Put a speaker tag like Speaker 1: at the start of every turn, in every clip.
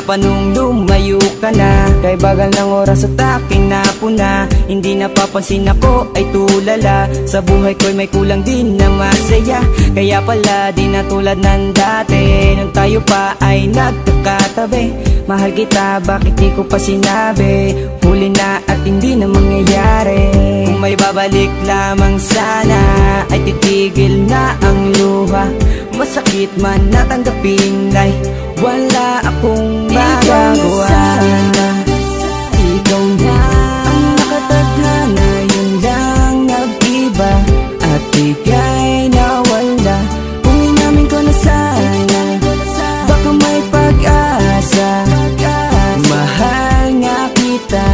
Speaker 1: pa nung lumayo ka na. Kay bagal ng oras at aking napuna. Hindi napapansin ako ay tulala. Sa buhay ko'y may kulang din na masaya. Kaya pala di na tulad ng dati. Nung tayo pa ay nagkakatabi. Mahal kita, bakit di ko pa sinabi? Huli na at hindi na mangyayari. Kung may babalik lamang sana, ay titigil na ang luha. Masakit man natanggapin ay wala akong magagawa. Ikaw na ang nakatadhana, yun lang nag-iba. At ika'y nawala. Kung inamin ko na sana, baka may pag-asa. Mahal nga kita,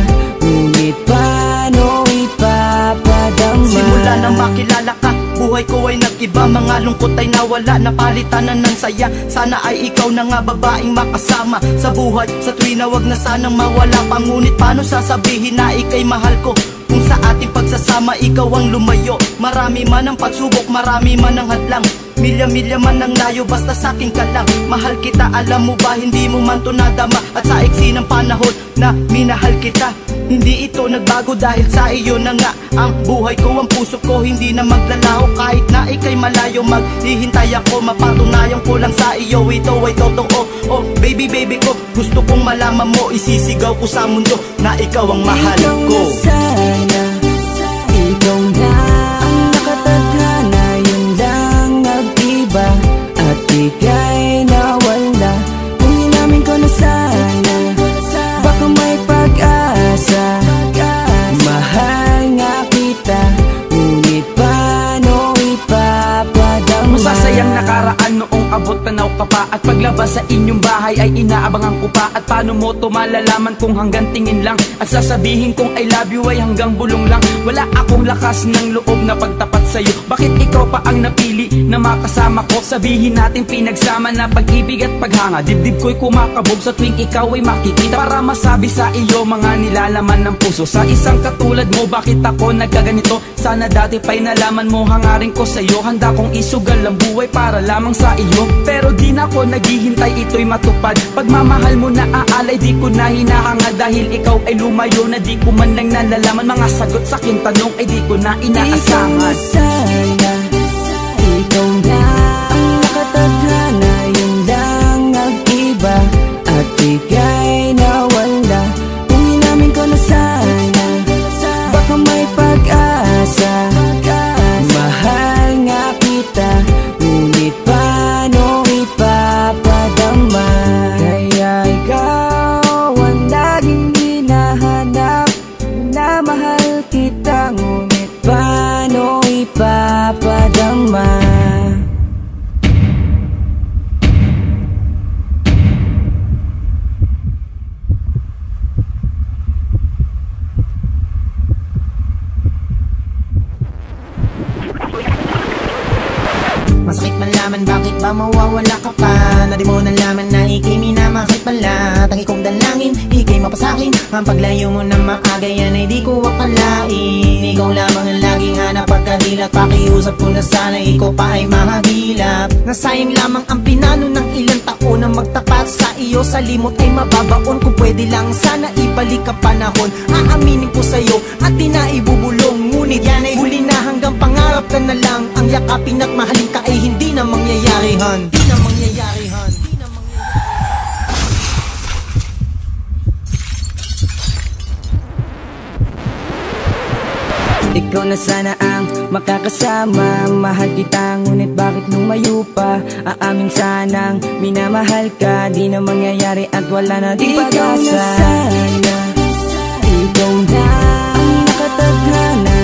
Speaker 1: ngunit paano ipapadama?
Speaker 2: Simula na makilala ka, buhay ko ay nag-iba. Mga lungkot ay nawala, napalitan na ng saya. Sana ay ikaw na nga babaeng makasama sa buhay. Sa tuwi na wag na sanang mawala pa. Ngunit paano sasabihin na ika'y mahal ko kung sa ating pagsasama ikaw ang lumayo? Marami man ang pagsubok, marami man ang hadlang. Milya-milya man ang layo, basta sa'kin ka lang. Mahal kita, alam mo ba, hindi mo man to nadama. At sa iksi ng panahon na minahal kita, hindi ito nagbago dahil sa iyo na nga ang buhay ko, ang puso ko hindi na maglalaho. Kahit na ika'y malayo, maghihintay ako. Mapatunayan ko lang sa iyo, ito ay totoo. Oh baby, baby ko, gusto kong malaman mo. Isisigaw ko sa mundo na ikaw ang mahal ko.
Speaker 1: Ikaw na sana, ikaw na ang nakatadhana, yun lang nag-iba. At ika'y nawala. Kung inamin ko na sana, baka may pag-asa. Mahal nga kita, ngunit paano ipapadama?
Speaker 3: Masasayang nakaraan noong abot tanaw ka pa. At paglabas sa inyong bahay ay inaabangan ko pa. At paano mo to malalaman kung hanggang tingin lang? At sasabihin kong I love you ay hanggang bulong lang. Wala akong lakas ng loob na pagtapat sa'yo. Bakit ikaw pa ang napili na makasama ko? Sabihin natin pinagsama na pag-ibig at paghanga. Dibdib ko'y kumakabog sa tuwing ikaw ay makikita. Para masabi sa iyo mga nilalaman ng puso. Sa isang katulad mo, bakit ako nagkaganito? Sana dati pa'y nalaman mo, hangarin ko sa'yo. Handa kong isugal ang buhay para lamang sa iyo. Pero di na ako naghihintay, ito'y matupad. Pagmamahal mo na aalay, di ko na hinahanga. Dahil ikaw ay lumayo na di ko man lang nalalaman. Mga sagot sa aking tanong ay di ko na inaasahan.
Speaker 1: Sana, ikaw na ang nakatadhana, yun lang nag-iba. At ika'y nawala. Kung inamin ko na sana, baka may pag-asa. Mahal nga kita, ngunit paano ipapadama? Kaya ikaw ang laging hinahanap, na mahal kita, ngunit paano ipapadama?
Speaker 4: Masakit malaman, bakit ba mawawala ka pa? Na di mo nalaman na ika'y minamahal pala. Tangi kong dalangin, ika'y mapasakin. Ang paglayo mo na maaga, yan ay di ko akalain. Ikaw lamang ang laging hanap pagkadilak. Pakiusap ko na sana ikaw pa ay mahagilap. Nasayang lamang ang pinano ng ilang taon na magtapat sa iyo. Sa limot ay mababaon, kung pwede lang sana ibalik ka panahon. Aaminin ko sa'yo at di na ibubulong. Ngunit yan ay huli na, hanggang pangarap ka na lang. Ang yakapin at mahalin ka ay hindi na mangyayari, han. Hindi na mangyayari, han.
Speaker 1: Ikaw na sana ang makakasama. Mahal kita, ngunit bakit lumayo pa? Aamin sanang minamahal ka, di na mangyayari at wala na di pag-asa. Ikaw na sana, ikaw na ang nakatadhana,